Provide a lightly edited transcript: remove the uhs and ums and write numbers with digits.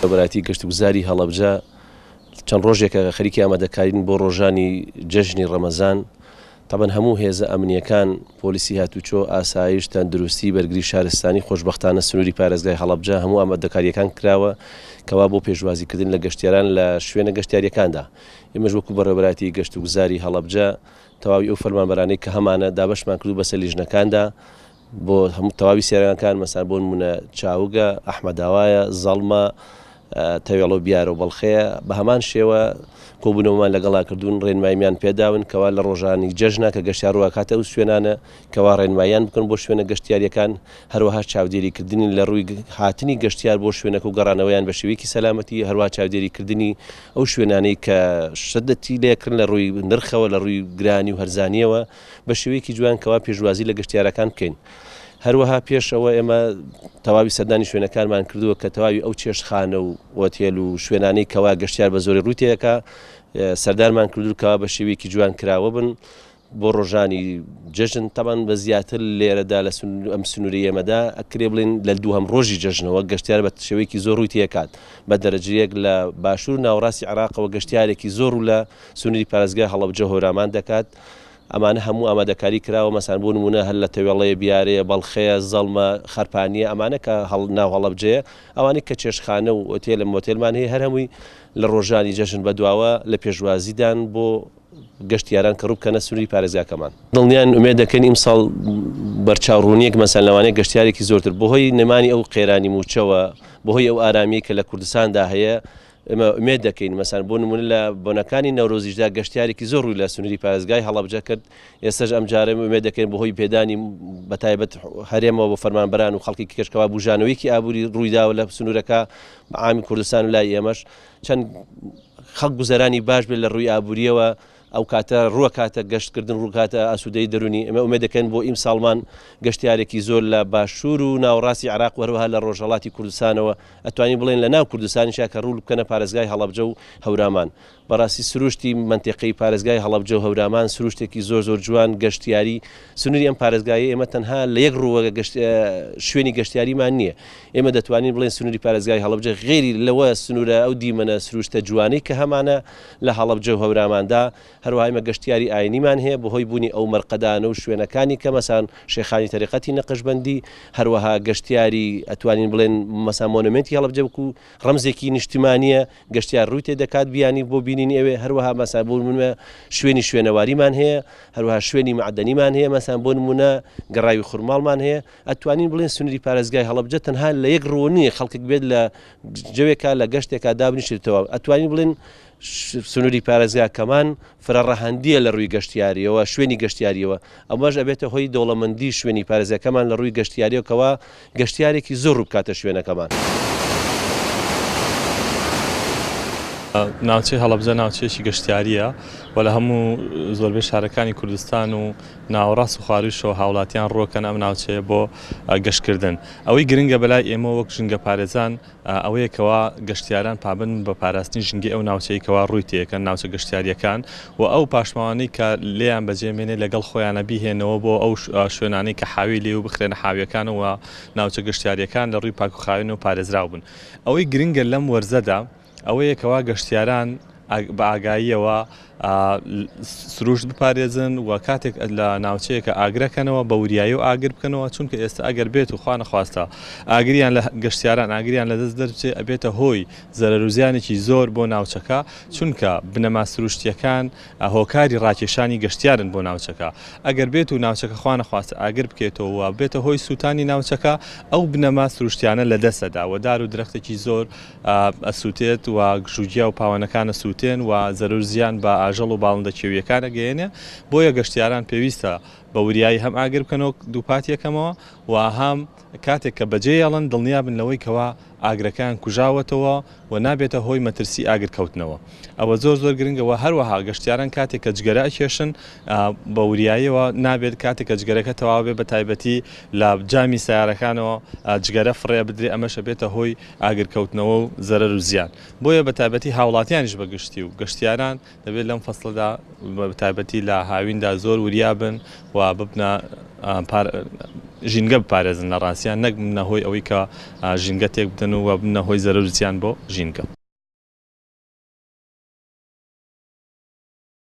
بەراتی گەشتوگوزاری هەڵەبجە چەند ڕۆژێکە خەریکی ئامادەکارین بۆ ڕۆژانی جەژنی ڕەمەزان. طبعاً هەموو هێزە ئەمنیەکان، پۆلیسی هاتوچۆ، ئاسایش، تەندروستی، بەرگری شارستانی، خۆشبەختانە سنووری پارێزگای هەڵەبجە هەموو ئامادەکاریەکان کراوە کەوا بۆ پێشوازیکردن لە گەشتیاران لە شوێنە گەشتیاریەکاندا. ئێمەش وەکو بەڕێوەبەراتی گەشتوگوزاری هەڵەبجە تەواوی ئەو فەرمانبەرانەی کە هەمانە دابەشمان کردو بەسەر لیژنەکاندا بۆ هەموو تەواوی سێرەکان مەسان بۆ نمونە چاوگە، ئەحمەداوایە، زەڵمە، تەوێڵە و بیارە و بەڵخەیە بە هەمان شێوە کۆبوونەوەمان لەگەڵا کردوون ڕێنماییان پێداون کەوا لە ڕۆژانی جەژنە کە گەشتیار ڕواکاتە ئەو شوێنانە کەوا ڕێنماییان بکەن بۆ شوێنە گەشتیاریەکان، هەروەها چاودێریکردنی لە ڕووی هاتنی گەشتیار بۆ شوێنەکە و گەڕانەوەیان بە شێوەیەکی سەلامەتی، هەروەها چاودێریکردنی ئەو شوێنانەی کە شەدەتی لێکردن لە ڕووی نرخەوە، لە ڕووی گرانی و هەرزانیەوە بە شێوەیەکی جوان کەوا پێشوازی لە گەشتیارەکان بکەین. هەروەها پێشەوە ئێمە تەواوی سەردانی شوێنەکانمان کردووە کە تەواوی ئەو چێشتخانە و ئۆتێل و شوێنانەی کەوا گەشتیار بە زۆری ڕووی تێیەکە سەردارمان کردوکەوە بە شێوەیەکی جوان کراوە بن بۆ ڕۆژانی جەژن. تەمان بە زیاتر لێرەدا لە ئەم سنووری ئێمەدا ئەکرێ بڵێن لە دووهەم ڕۆژی جەژنەوە گەشتیار بە شێوەیەکی زۆر ڕووی تێکات بە دەرەجەیەک لە باشوور ناوەڕاستی عێراقەوە گەشتیارێکی زۆر و لە سنووری پارێزگای هەڵەبجە هۆرامان دەکات. ئەمانە هەموو ئامادەکاری کراوە مەسان بۆ نمونە هەر لە تەوێڵەیە، بیارەیە، بەڵخەیە، زەڵمە، خەرپانیە، ئەمانە کە ناو هەڵەبجەیە، ئەوانەی کە چێشتخانە و ئۆتێلە مۆتێلمان هەیە هەر هەمووی لە ڕۆژانی جەژن بەدواوە لە پێشوازیدان بۆ گەشتیاران کە ڕووبکەنە سنووری پارێزگاکەمان. دڵنیان ئومێد دەکەین ئیمساڵ بەرچاوڕوونیەک مەسەن لەوانەیە گەشتیارێکی زۆرتر بەهۆی نەمانی ئەو قێرانی موچەوە، بەهۆی ئەو ئارامی کە لە کوردستاندا هەیە ئێمە ئومێد دەکەین مەسەن بۆ نمونە لە بۆنەکانی نەورۆزیشدا گەشتیارێکی زۆر ڕووی لە سنووری پارێزگای هەڵەبجە کرد. ئێستاش ئەم جارە ئومێد دەکەین بەهۆی پێدانی بەتایبەت هەرێمەوە بۆ فەرمانبەران و خەڵکی کێشکەوا بوژانەوەیکی ئابووری ڕوویداوە لە سنوورەکە عامی کوردستان و لای ئێمەش چەند خەڵک گوزەرانی باش بێت لە ڕووی ئابووریەوە ئەو کاتە ڕووە کاتە گەشتکردن ڕووکاتە ئاسوودەی دەرونی. ئێمە ئومێد دەکەین بۆ ئیمساڵمان گەشتیارێکی زۆر لە باشوور و ناوەڕاستی عێراق و هەروەها لە ڕۆژهەڵاتی کوردستانەوە ئەتوانین بڵێن لە ناو کوردستانیشا کە ڕوو بکەنە پارێزگای هەڵەبجە و هەورامان. بەڕاستی سروشتی منتیقەی پارێزگای هەڵەبجە و هەورامان سروشتێکی زۆر زۆر جوان گەشتیاری سنووری ئەم پارێزگایە ئێمە تەنها لە یەک ڕووە شوێنی گەشتیاریمان نییە. ئێمە دەتوانین بڵێن سنووری پارێزگای هەڵەبجە غێری لەوە سنوورە ئەو دیمەنە سروشتە جوانەی کە هەمانە لە هەڵەبجە و هەوراماندا. هەروەها ئێمە گەشتیاری ئاینیمان هەیە بەهۆی بوونی ئەو مەرقەدانە و شوێنەکانی کە مەسان شێخانی تەریقەتی نەقشبەندی، هەروەها گەشتیاری ئەتوانین بڵێن مەسان مۆنومنتی هەڵەبجە بکو ڕەمزێکی نیشتیمانیە گەشتیار ڕووی تێ دەکات بیانی بۆ بینین ئێوێ. هەروەها مەسان بۆ نمونە شوێنی شوێنەواریمان هەیە، هەروەها شوێنی معدەنیمان هەیە، مەسان بۆ نمونە گەڕاوی خوڕماڵمان هەیە. ئەتوانین بڵێن سنووری پارێزگای هەڵەبجە تەنها لە یەک ڕووە نییە خەڵکێک بێت لە جەوێکا لە گەشتێکا دابنیشێتەوە. ئەتوانین بڵێن سنووری پارێزگاکەمان فرەڕەهەندیە لە ڕووی گەشتیاریەوە، شوێنی گەشتیاریەوە. ئەمەش ئەبێتە هۆی دەوڵەمەندی شوێنی پارێزەکەمان لە ڕووی گەشتیاریەوەکەوە گەشتیارێکی زۆر ڕوو بکاتە شوێنەکەمان. ناوچەی هەڵەبجە ناوچەیەکی گەشتیاریە و لە هەموو زۆربەی شارەکانی کوردستان و ناوەڕاست و خواریشەوە هاوڵاتیان ڕۆکەن ئەم ناوچەیە بۆ گەشتکردن. ئەوەی گرنگە بەلای ئێمە وەک ژنگە پارێزان ئەوەیەکەوە گەشتیاران پابند بە پاراستنی ژنگی ئەو ناوچەیەکەوە ڕووی تێکەن ناوچە گەشتیاریەکان و ئەو پاشماوانەی کە لێیان بەجێمێنێ لەگەڵ خۆیانە بیهێنەوە بۆ ئەو شوێنانەی کە حاوی لێ و بخرێنە حاویەکانەوە ناوچە گەشتیاریەکان لە ڕووی پاک و خاوین و پارێزراو بن. ئەوەی گرنگە لەم وەرزەدا ئەوەیەکەوە گەشتیاران بە ئاگاییەوە سروشت بپارێزن و کاتێک لە ناوچەیەکە ئاگرەکەنەوە بە وریایی و ئاگر بکەنەوە، چونکە ئێستا ئەگەر بێت و خوا نەخواستە ئاگریان لە گەشتیاران ئاگریان لەدەست دەرچێت ئەبێتە هۆی زەرەروزیانێکی زۆر بۆ ناوچەکە، چونکە بنەما سروشتیەکان هۆکاری ڕاکێشانی گەشتیارن بۆ ناوچەکە. ئەگەر بێت و ناوچەکە خوا نەخواستە ئاگر بکێتەوە و بێتە هۆی سووتانی ناوچەکە، ئەو بنەما سروشتیانە لەدەستەدا و دار و درەختێکی زۆر ئەسووتێت و ژوگیا و پاوانەکانە سووتێن و زەرەروزیان بە ئاژەڵ و باڵندە کێویەکانە گەیەنێ. بۆیە گەشتیاران پێویستە بە وریایی هەم ئاگر بکەنەوە دووپاتیەکەمەوە و هەم کاتێک کە بەجێ هێڵن دڵنیا بن لەوەی کەوا ئاگرەکان کوژاوەتەوە و نابێتە هۆی مەترسی ئاگر کەوتنەوە. ئەوە زۆر زۆر گرنگەوە. هەروەها گەشتیاران کاتێک کە جگەرە ئەکێشن بە وریاییەوە نابێت کاتێک کە جگەرەکە تەواو بێ بە تایبەتی لە جامی سیارەکانەوە جگەرە فڕێ بدرێ، ئەمەشە بێتە هۆی ئاگرکەوتنەوە و زەرەر و زیان. بۆیە بە تایبەتی هاوڵاتیانیش بەگشتی و گەشتیاران دەبێت لەم فەسڵدا بە تایبەتی لە هاویندا زۆر وریا بن و ببنە ژینگە بپارێزن لە ڕاستیان نەک نەهۆی ئەوەی کە ژینگە تێک بدەن و بنەهۆی زەرورجیان بۆ ژینگە.